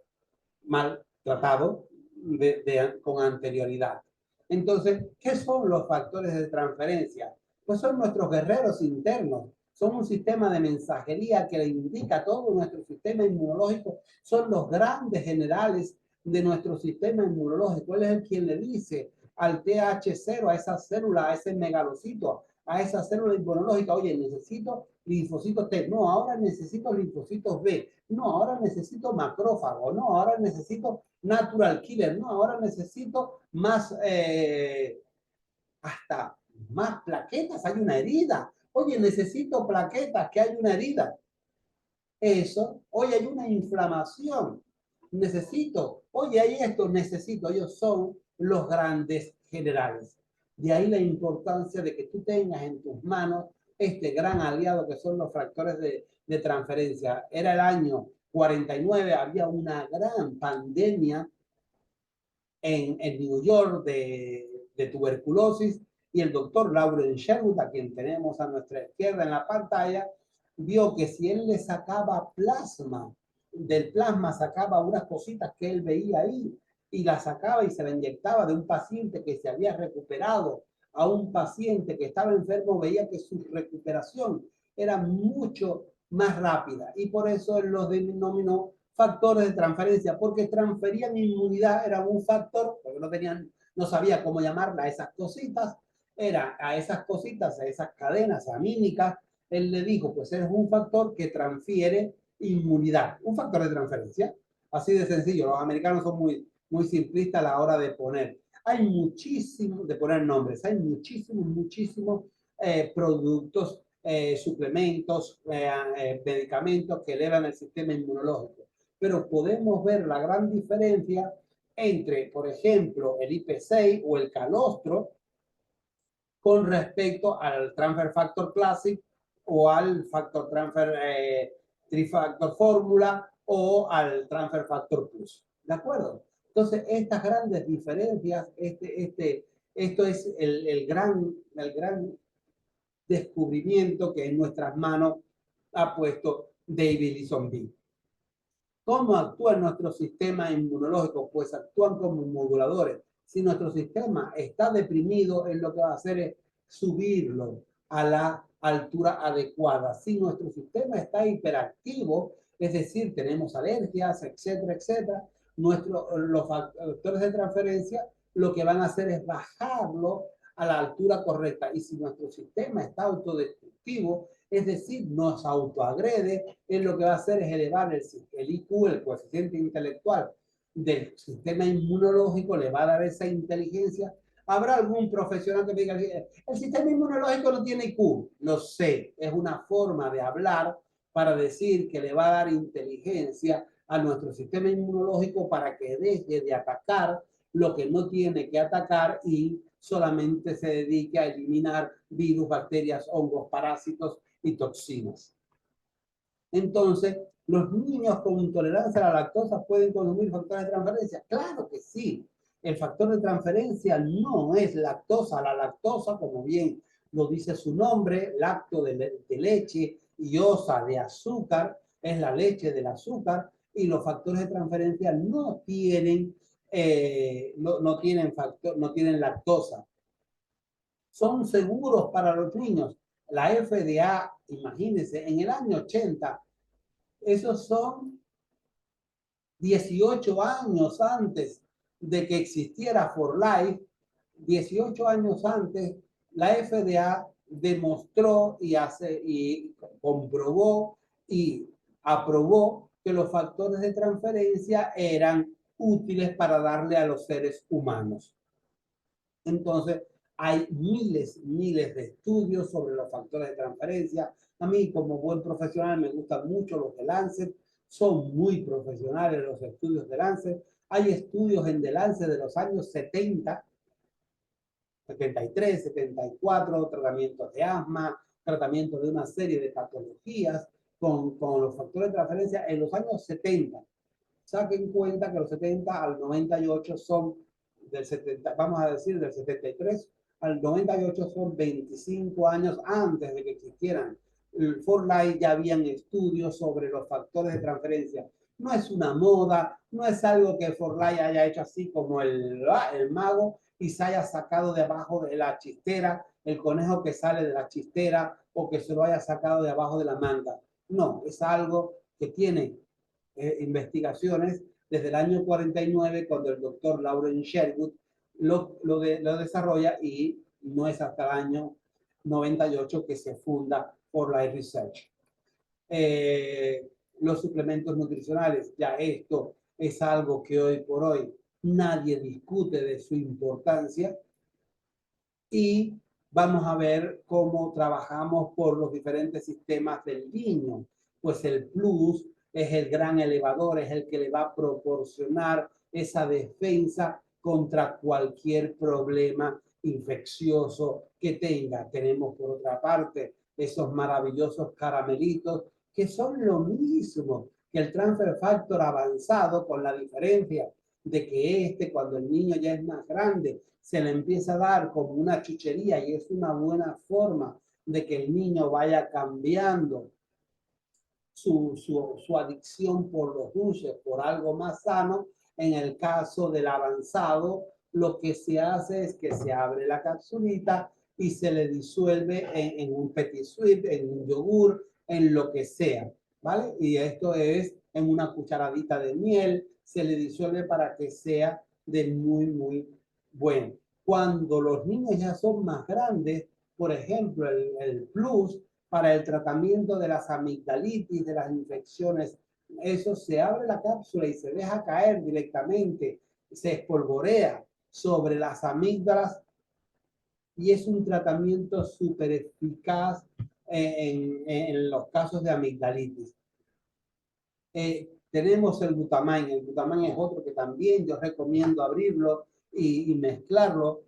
con anterioridad. Entonces, ¿qué son los factores de transferencia? Pues son nuestros guerreros internos, son un sistema de mensajería que le indica a todo nuestro sistema inmunológico, son los grandes generales de nuestro sistema inmunológico. Él es el quien le dice al TH0, a esa célula, a ese megalocito, a esa célula inmunológica, oye, necesito linfocitos T, no, ahora necesito linfocitos B, no, ahora necesito macrófago, no, ahora necesito natural killer, no, ahora necesito más, hasta más plaquetas, hay una herida, oye, necesito plaquetas, que hay una herida. Eso, oye, hay una inflamación, necesito, oye, hay esto, necesito, ellos son los grandes generales. De ahí la importancia de que tú tengas en tus manos este gran aliado que son los factores de transferencia. Era el año 49, había una gran pandemia en New York de tuberculosis, y el doctor Lauren Sherwood, a quien tenemos a nuestra izquierda en la pantalla, vio que si él le sacaba plasma, del plasma sacaba unas cositas que él veía ahí, y la sacaba y se la inyectaba de un paciente que se había recuperado a un paciente que estaba enfermo, veía que su recuperación era mucho más rápida, y por eso él los denominó factores de transferencia, porque transferían inmunidad, era un factor, porque no sabía cómo llamarla a esas cositas, era a esas cositas, a esas cadenas amínicas, él le dijo, pues es un factor que transfiere inmunidad, un factor de transferencia, así de sencillo. Los americanos son muy simplistas a la hora de poner. Hay muchísimos, de poner nombres, hay muchísimos productos, suplementos, medicamentos que elevan el sistema inmunológico. Pero podemos ver la gran diferencia entre, por ejemplo, el IP6 o el calostro con respecto al Transfer Factor Classic o al Factor Transfer Trifactor Fórmula o al Transfer Factor Plus. ¿De acuerdo? Entonces, estas grandes diferencias, esto es el gran descubrimiento que en nuestras manos ha puesto David Linsonby. ¿Cómo actúa nuestro sistema inmunológico? Pues actúan como moduladores. Si nuestro sistema está deprimido, él lo que va a hacer es subirlo a la altura adecuada. Si nuestro sistema está hiperactivo, es decir, tenemos alergias, etcétera, etcétera, los factores de transferencia lo que van a hacer es bajarlo a la altura correcta. Y si nuestro sistema está autodestructivo, es decir, nos autoagrede, él lo que va a hacer es elevar el IQ, el coeficiente intelectual del sistema inmunológico, le va a dar esa inteligencia. ¿Habrá algún profesional que me diga, el sistema inmunológico no tiene IQ? Lo sé, es una forma de hablar para decir que le va a dar inteligencia a nuestro sistema inmunológico para que deje de atacar lo que no tiene que atacar y solamente se dedique a eliminar virus, bacterias, hongos, parásitos y toxinas. Entonces, ¿los niños con intolerancia a la lactosa pueden consumir factores de transferencia? Claro que sí. El factor de transferencia no es lactosa. La lactosa, como bien lo dice su nombre, lacto de leche y osa de azúcar, es la leche del azúcar, y los factores de transferencia no tienen lactosa. Son seguros para los niños. La FDA, imagínense, en el año 80, esos son 18 años antes de que existiera For Life, 18 años antes, la FDA demostró y comprobó y aprobó que los factores de transferencia eran útiles para darle a los seres humanos. Entonces, hay miles de estudios sobre los factores de transferencia. A mí, como buen profesional, me gustan mucho los de Lancet. Son muy profesionales los estudios de Lancet. Hay estudios en The Lancet de los años 70, 73, 74, tratamientos de asma, tratamientos de una serie de patologías con los factores de transferencia en los años 70. Saquen cuenta que los 70 al 98 son del 70, vamos a decir del 73 al 98 son 25 años antes de que existieran. El For Life ya habían estudios sobre los factores de transferencia. No es una moda, no es algo que For Life haya hecho así como el mago y se haya sacado de abajo de la chistera, el conejo que sale de la chistera o que se lo haya sacado de abajo de la manga. No, es algo que tiene investigaciones desde el año 49, cuando el doctor Lauren Sherwood lo desarrolla, y no es hasta el año 98 que se funda For Life Research. Los suplementos nutricionales, ya esto es algo que hoy por hoy nadie discute de su importancia, y vamos a ver cómo trabajamos por los diferentes sistemas del niño. Pues el Plus es el gran elevador, es el que le va a proporcionar esa defensa contra cualquier problema infeccioso que tenga. Tenemos por otra parte esos maravillosos caramelitos que son lo mismo que el transfer factor avanzado, con la diferencia de que cuando el niño ya es más grande, se le empieza a dar como una chuchería, y es una buena forma de que el niño vaya cambiando su adicción por los dulces por algo más sano. En el caso del avanzado, lo que se hace es que se abre la capsulita y se le disuelve en un petit suite, en un yogur, en lo que sea, ¿vale? Y esto es en una cucharadita de miel, se le disuelve para que sea de muy bueno. Cuando los niños ya son más grandes, por ejemplo, el Plus, para el tratamiento de las amigdalitis, de las infecciones, eso se abre la cápsula y se deja caer directamente, se espolvorea sobre las amígdalas, y es un tratamiento súper eficaz en los casos de amigdalitis. Tenemos el glutamain. El glutamain es otro que también yo recomiendo abrirlo y mezclarlo.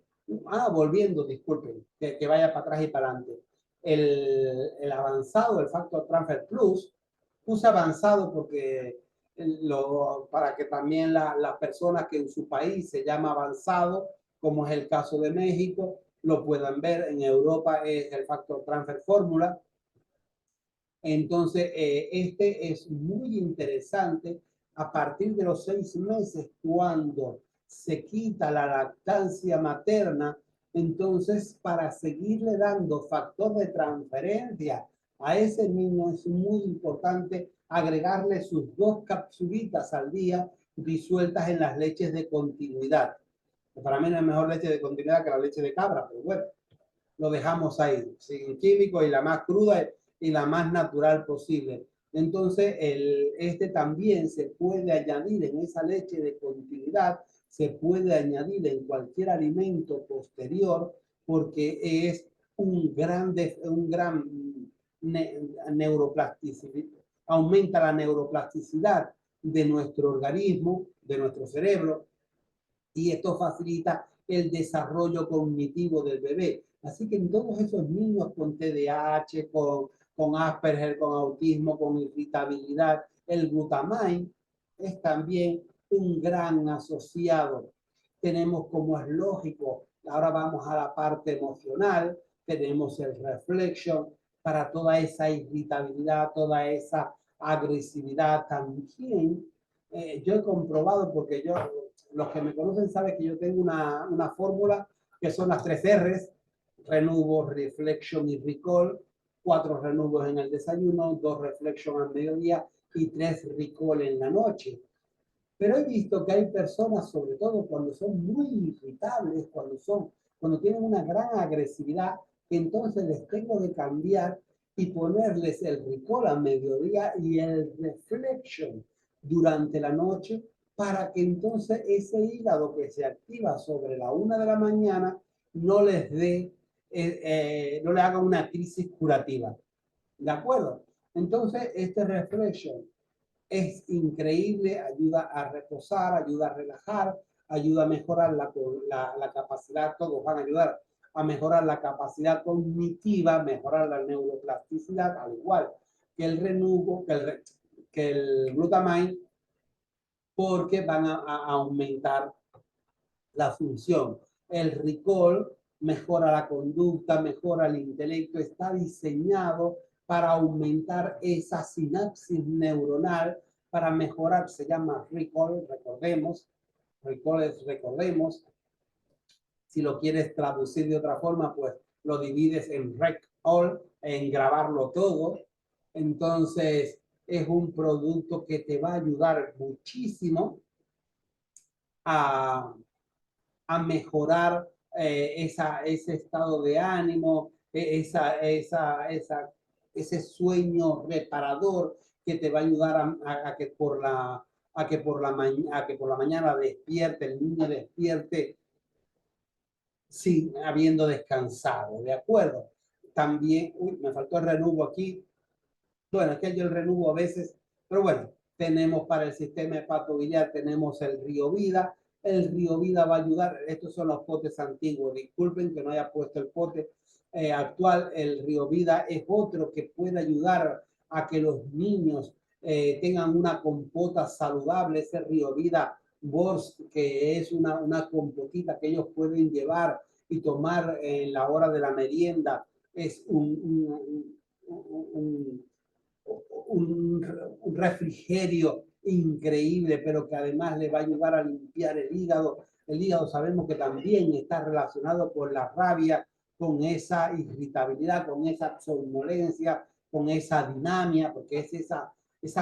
Volviendo, disculpen, que vaya para atrás y para adelante. El avanzado, el Factor Transfer Plus, puse avanzado porque para que también las personas que en su país se llama avanzado, como es el caso de México, lo puedan ver. En Europa es el Factor Transfer Fórmula. Entonces, este es muy interesante a partir de los 6 meses, cuando se quita la lactancia materna. Entonces, para seguirle dando factor de transferencia a ese niño, es muy importante agregarle sus 2 capsulitas al día disueltas en las leches de continuidad. Para mí no es mejor leche de continuidad que la leche de cabra, pero bueno, lo dejamos ahí, sin químicos, y la más cruda y la más natural posible. Entonces, también se puede añadir en esa leche de continuidad, se puede añadir en cualquier alimento posterior, porque es un gran neuroplasticidad, aumenta la neuroplasticidad de nuestro organismo, de nuestro cerebro, y esto facilita el desarrollo cognitivo del bebé. Así que en todos esos niños con TDAH, con Asperger, con autismo, con irritabilidad, el glutamain es también un gran asociado. Tenemos, como es lógico, ahora vamos a la parte emocional, tenemos el reflection para toda esa irritabilidad, toda esa agresividad también. Yo he comprobado, porque los que me conocen saben que yo tengo una fórmula que son las 3 R's: renuvo, reflection y recall. 4 renuvos en el desayuno, 2 reflection al mediodía y 3 recall en la noche. Pero he visto que hay personas, sobre todo cuando son muy irritables, cuando tienen una gran agresividad, que entonces les tengo que cambiar y ponerles el recall al mediodía y el reflection durante la noche para que entonces ese hígado que se activa sobre la 1 de la mañana no les dé, no le haga una crisis curativa. ¿De acuerdo? Entonces, este reflection es increíble, ayuda a reposar, ayuda a relajar, ayuda a mejorar la capacidad, todos van a ayudar a mejorar la capacidad cognitiva, mejorar la neuroplasticidad, al igual que el renuvo, que el glutamine, porque van a aumentar la función. El recall mejora la conducta, mejora el intelecto, está diseñado para aumentar esa sinapsis neuronal, para mejorar, se llama recall, recall es recordemos. Si lo quieres traducir de otra forma, pues lo divides en recall, en grabarlo todo. Entonces, es un producto que te va a ayudar muchísimo a mejorar ese estado de ánimo, ese sueño reparador que te va a ayudar a que por la mañana despierte, el niño despierte sin habiendo descansado, ¿de acuerdo? También, me faltó el renuvo aquí. Bueno, es que yo el renuvo a veces, pero bueno, tenemos para el sistema hepatobiliar, tenemos el Río Vida. El Río Vida va a ayudar, estos son los potes antiguos, disculpen que no haya puesto el pote actual. El Río Vida es otro que puede ayudar a que los niños tengan una compota saludable, ese Río Vida Bors, que es una compotita que ellos pueden llevar y tomar en la hora de la merienda. Es un refrigerio increíble, pero que además le va a ayudar a limpiar el hígado. El hígado sabemos que también está relacionado con la rabia, con esa irritabilidad, con esa somnolencia, con esa dinamia, porque es esa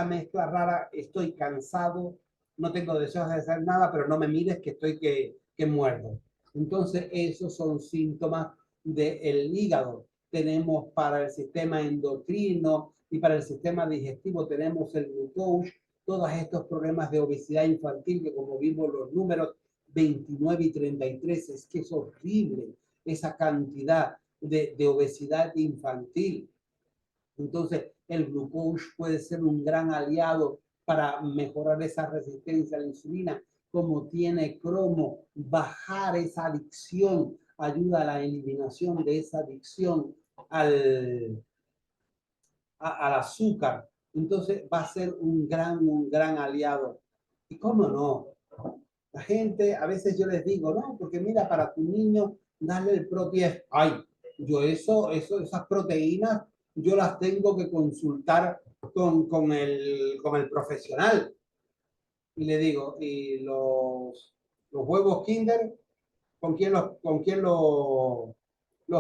mezcla rara. Estoy cansado, no tengo deseos de hacer nada, pero no me mires que estoy que muerdo. Entonces, esos son síntomas del hígado. Tenemos para el sistema endocrino y para el sistema digestivo tenemos el glucose, todos estos problemas de obesidad infantil que, como vimos los números 29 y 33, es que es horrible esa cantidad de obesidad infantil. Entonces, el glucose puede ser un gran aliado para mejorar esa resistencia a la insulina. Como tiene cromo, bajar esa adicción, ayuda a la eliminación de esa adicción al azúcar. Entonces va a ser un gran aliado. Y cómo no, la gente, a veces yo les digo, no, porque mira, para tu niño, dale el Protief. Ay, yo esas proteínas, yo las tengo que consultar con el profesional. Y le digo, ¿y los huevos Kinder? ¿Con quién los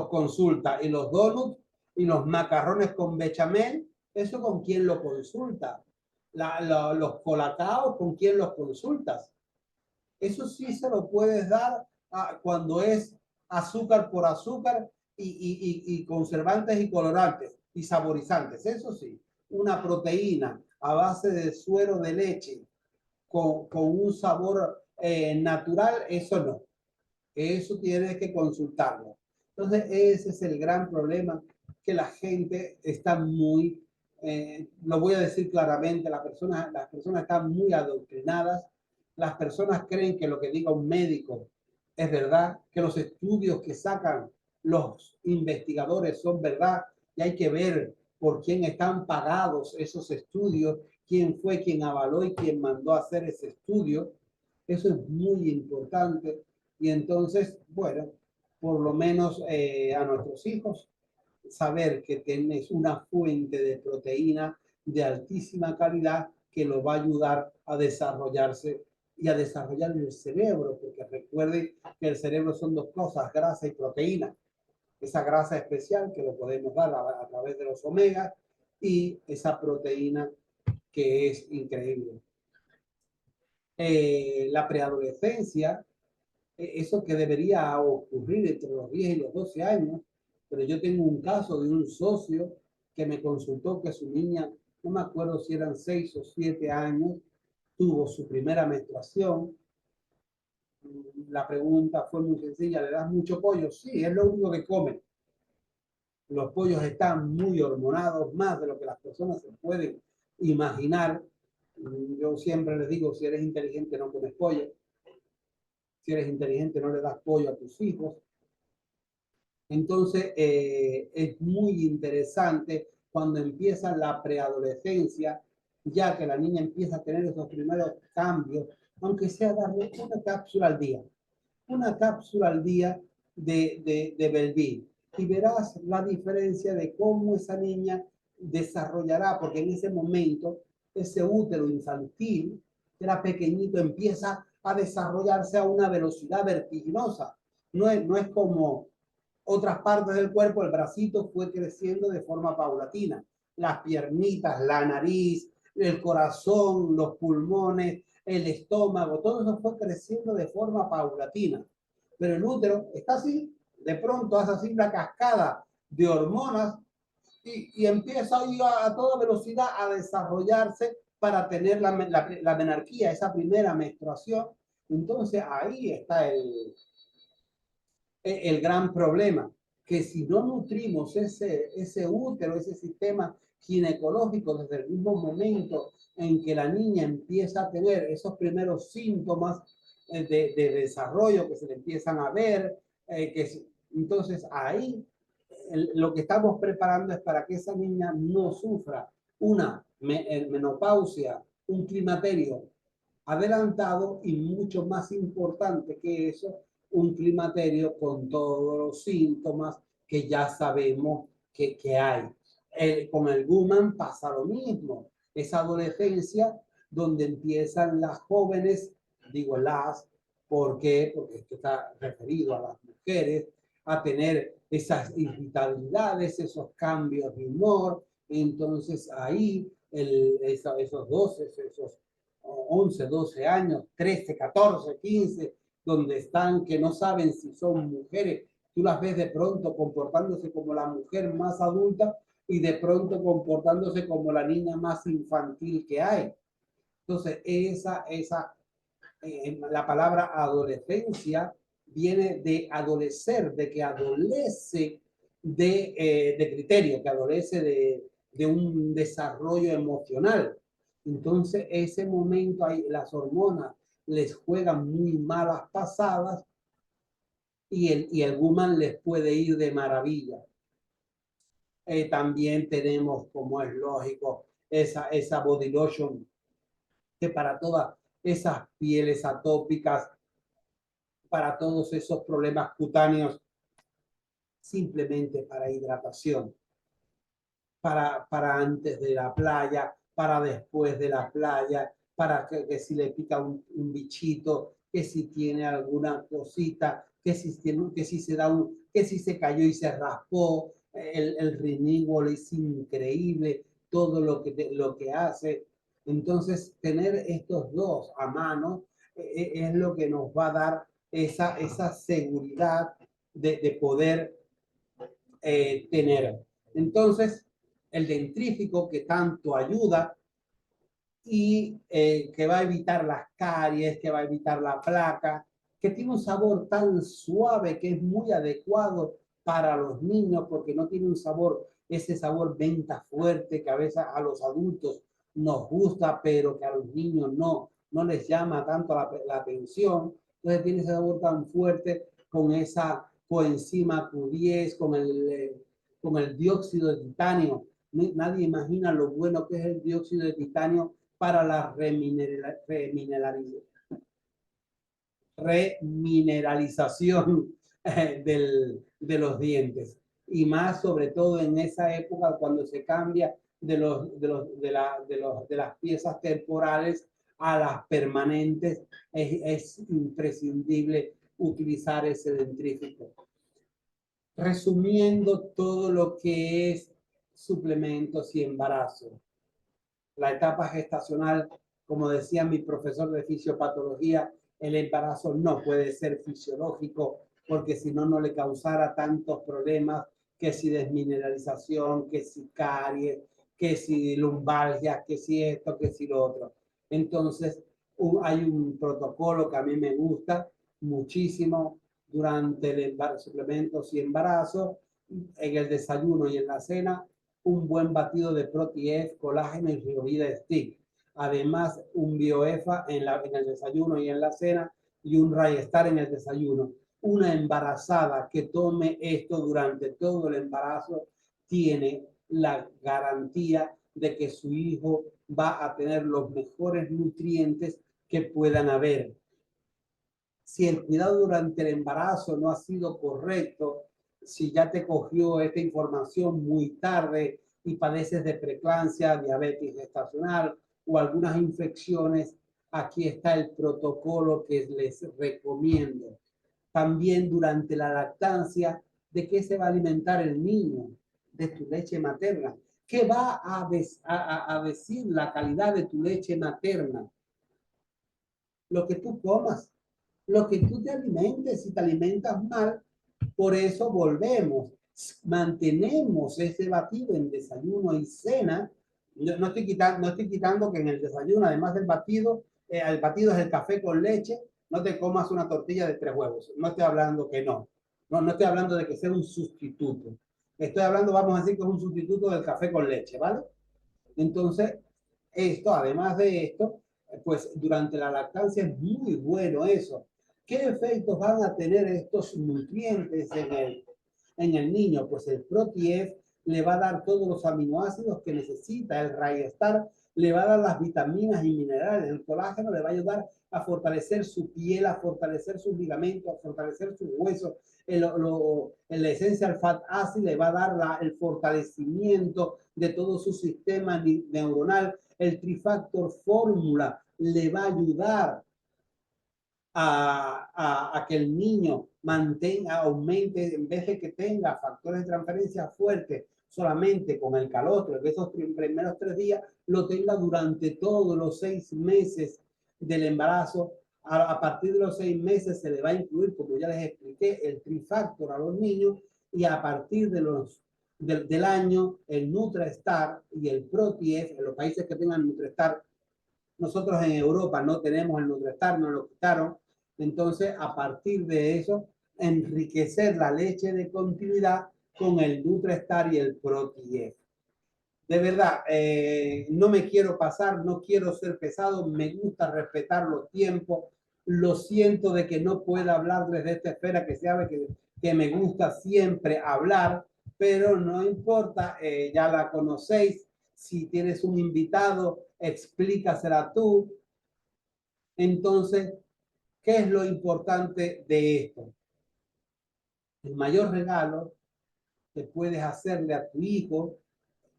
consulta? ¿Y los donuts? ¿Y los macarrones con bechamel? ¿Eso con quién lo consulta? Los colacaos, ¿con quién los consultas? Eso sí se lo puedes dar cuando es azúcar por azúcar y conservantes y colorantes y saborizantes. Eso sí, una proteína a base de suero de leche con un sabor natural, eso no. Eso tienes que consultarlo. Entonces, ese es el gran problema, que la gente está muy, lo voy a decir claramente, las personas están muy adoctrinadas. Las personas creen que lo que diga un médico es verdad, que los estudios que sacan los investigadores son verdad, y hay que ver por quién están pagados esos estudios, quién fue quien avaló y quien mandó a hacer ese estudio. Eso es muy importante. Y entonces, bueno, por lo menos a nuestros hijos, saber que tienes una fuente de proteína de altísima calidad que lo va a ayudar a desarrollarse y a desarrollar el cerebro, porque recuerden que el cerebro son dos cosas, grasa y proteína. Esa grasa especial que lo podemos dar a través de los omegas y esa proteína que es increíble. La preadolescencia, eso que debería ocurrir entre los 10 y los 12 años, pero yo tengo un caso de un socio que me consultó que su niña, no me acuerdo si eran 6 o 7 años, tuvo su primera menstruación. La pregunta fue muy sencilla, ¿le das mucho pollo? Sí, es lo único que comen. Los pollos están muy hormonados, más de lo que las personas se pueden imaginar. Yo siempre les digo, si eres inteligente no comes pollo. Si eres inteligente no le das pollo a tus hijos. Entonces, es muy interesante cuando empieza la preadolescencia, ya que la niña empieza a tener esos primeros cambios, aunque sea darle una cápsula al día de Belvin. Y verás la diferencia de cómo esa niña desarrollará, porque en ese momento ese útero infantil, que era pequeñito, empieza a desarrollarse a una velocidad vertiginosa. No es como otras partes del cuerpo, el bracito fue creciendo de forma paulatina. Las piernitas, la nariz, el corazón, los pulmones, el estómago, todo eso fue creciendo de forma paulatina. Pero el útero está así, de pronto hace así una cascada de hormonas y empieza a toda velocidad a desarrollarse para tener la menarquía, esa primera menstruación. Entonces ahí está el gran problema, que si no nutrimos ese útero, ese sistema ginecológico desde el mismo momento en que la niña empieza a tener esos primeros síntomas de desarrollo que se le empiezan a ver, entonces ahí lo que estamos preparando es para que esa niña no sufra una menopausia, un climaterio adelantado y mucho más importante que eso, un climaterio con todos los síntomas que ya sabemos que hay. Con el Woman pasa lo mismo. Esa adolescencia donde empiezan las jóvenes, digo las, ¿por qué? Porque esto está referido a las mujeres, a tener esas irritabilidades, esos cambios de humor. Entonces ahí esos 12, esos 11, 12 años, 13, 14, 15, donde están que no saben si son mujeres. Tú las ves de pronto comportándose como la mujer más adulta y de pronto comportándose como la niña más infantil que hay. Entonces, la palabra adolescencia viene de adolecer, de que adolece de criterio, que adolece de un desarrollo emocional. Entonces, ese momento ahí, las hormonas les juegan muy malas pasadas y el woman les puede ir de maravilla. También tenemos, como es lógico, esa body lotion que para todas esas pieles atópicas, para todos esos problemas cutáneos, simplemente para hidratación, para antes de la playa, para después de la playa, para que si le pica un bichito, que si tiene alguna cosita, que si se da que si se cayó y se raspó, el Renewal es increíble, todo lo que hace. Entonces, tener estos dos a mano es lo que nos va a dar esa seguridad de poder tener. Entonces, el dentrífico que tanto ayuda y que va a evitar las caries, que va a evitar la placa, que tiene un sabor tan suave que es muy adecuado para los niños porque no tiene un sabor, ese sabor menta fuerte que a veces a los adultos nos gusta, pero que a los niños no les llama tanto la atención. Entonces tiene ese sabor tan fuerte con esa coenzima Q10, con el dióxido de titanio. Nadie imagina lo bueno que es el dióxido de titanio para la remineralización de los dientes. Y más sobre todo en esa época cuando se cambia de las piezas temporales a las permanentes, es imprescindible utilizar ese dentrífico. Resumiendo todo lo que es suplementos y embarazo. La etapa gestacional, como decía mi profesor de fisiopatología, el embarazo no puede ser fisiológico porque si no, no le causara tantos problemas que si desmineralización, que si caries, que si lumbalgia, que si esto, que si lo otro. Entonces, Hay un protocolo que a mí me gusta muchísimo durante el suplementos y embarazo, en el desayuno y en la cena, un buen batido de Protief, colágeno y Riovida Stick. Además, un Bioefa en el desayuno y en la cena, y un Raystar en el desayuno. Una embarazada que tome esto durante todo el embarazo tiene la garantía de que su hijo va a tener los mejores nutrientes que puedan haber. Si el cuidado durante el embarazo no ha sido correcto, si ya te cogió esta información muy tarde y padeces de preeclampsia, diabetes gestacional o algunas infecciones, aquí está el protocolo que les recomiendo. También durante la lactancia, ¿de qué se va a alimentar el niño? De tu leche materna. ¿Qué va a decir la calidad de tu leche materna? Lo que tú comas, lo que tú te alimentes. Si te alimentas mal, por eso volvemos, mantenemos ese batido en desayuno y cena. No estoy quitando que en el desayuno, además del batido, el batido es el café con leche, no te comas una tortilla de 3 huevos. No estoy hablando que no. No estoy hablando de que sea un sustituto. Estoy hablando, vamos a decir que es un sustituto del café con leche, ¿vale? Entonces, esto, además de esto, pues durante la lactancia es muy bueno eso. ¿Qué efectos van a tener estos nutrientes en el niño? Pues el Protief le va a dar todos los aminoácidos que necesita, el Raystar le va a dar las vitaminas y minerales, el colágeno le va a ayudar a fortalecer su piel, a fortalecer sus ligamentos, a fortalecer sus huesos. El Essential Fat Acid le va a dar el fortalecimiento de todo su sistema neuronal. El Trifactor Fórmula le va a ayudar a que el niño aumente, en vez de que tenga factores de transferencia fuertes solamente con el calostro, que esos primeros 3 días lo tenga durante todos los 6 meses del embarazo. A partir de los 6 meses se le va a incluir, como ya les expliqué, el Trifactor a los niños, y a partir del año el NutraStar y el Protief, en los países que tengan NutraStar. Nosotros en Europa no tenemos el NutraStar, nos lo quitaron. Entonces, a partir de eso, enriquecer la leche de continuidad con el NutraStar y el Protief. De verdad, no me quiero pasar, no quiero ser pesado, me gusta respetar los tiempos. Lo siento de que no pueda hablar desde esta esfera, que sabe que me gusta siempre hablar, pero no importa, ya la conocéis. Si tienes un invitado, explícasela tú. Entonces, ¿qué es lo importante de esto? El mayor regalo que puedes hacerle a tu hijo,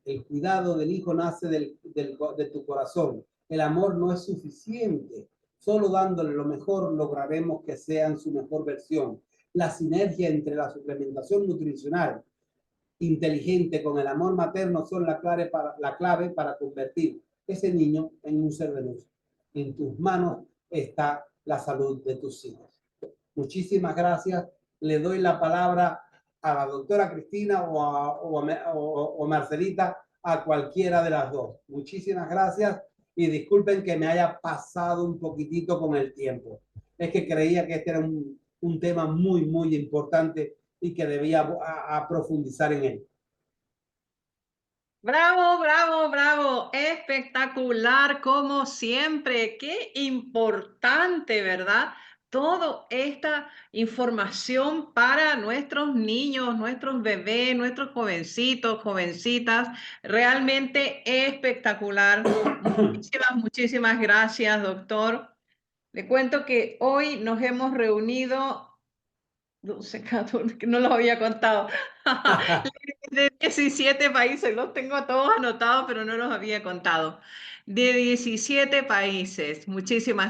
el cuidado del hijo nace de tu corazón. El amor no es suficiente. Solo dándole lo mejor lograremos que sean su mejor versión. La sinergia entre la suplementación nutricional inteligente con el amor materno son la clave para convertir ese niño en un ser de luz. En tus manos está la salud de tus hijos. Muchísimas gracias. Le doy la palabra a la doctora Cristina o Marcelita, a cualquiera de las dos. Muchísimas gracias y disculpen que me haya pasado un poquitito con el tiempo. Es que creía que este era un tema muy, muy importante y que debía profundizar en él. Bravo, bravo, bravo, espectacular como siempre, qué importante, ¿verdad? Toda esta información para nuestros niños, nuestros bebés, nuestros jovencitos, jovencitas, realmente espectacular. Muchísimas, muchísimas gracias, doctor. Le cuento que hoy nos hemos reunido 12, 14, que no los había contado. De 17 países, los tengo todos anotados, pero no los había contado. De 17 países. Muchísimas